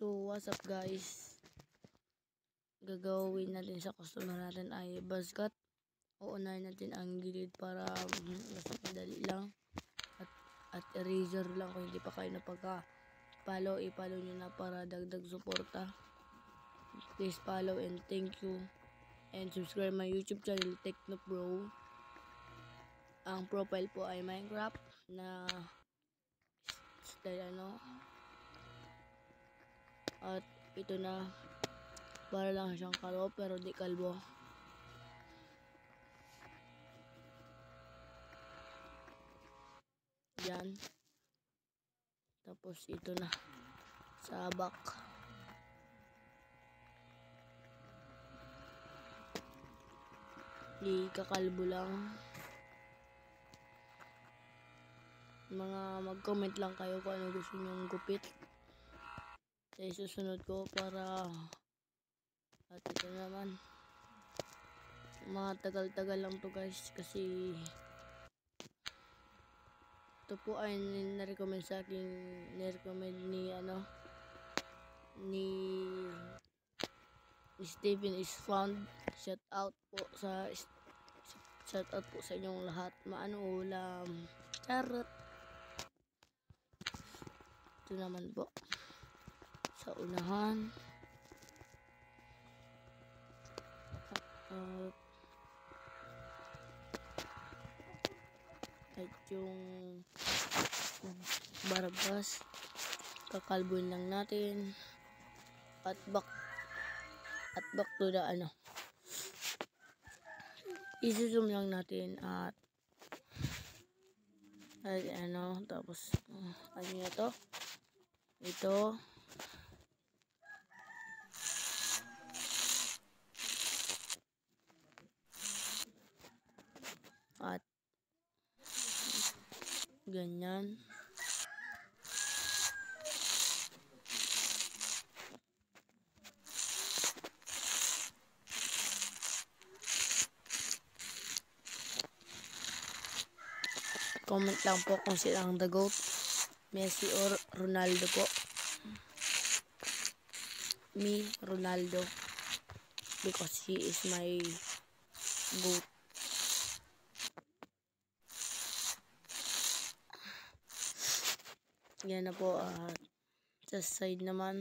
So, what's up guys? Gagawin natin sa customer natin ay buzz cut. Uunahin natin ang gilid para mas madali lang. At eraser lang kung hindi pa kayo napagka-follow. I-follow nyo na para dagdag suporta. Please follow and thank you. And subscribe my YouTube channel, TechnoPro. Ang profile po ay Minecraft na style At ito na, para lang siyang kalbo pero di kalbo. Yan. Tapos ito na sa back. Di kakalbo lang. Mag-comment lang kayo kung ano gusto nyong gupit. Sa susunod ko para at ito naman. Mga tagal-tagal lang to guys kasi ito po ay na-recommend sa akin, ni ni Steven is found. Shout out po sa inyong lahat. Maano ulam? Charot. Ito naman po sa unahan. At yung barabas kakalbuin lang natin at back to the i-zoom lang natin at tapos ano na to, ito at ganyan. Comment lang po kung sila ang the GOAT, Messi or Ronaldo po. Me, Ronaldo, because he is my GOAT. Yan na po. Sa side naman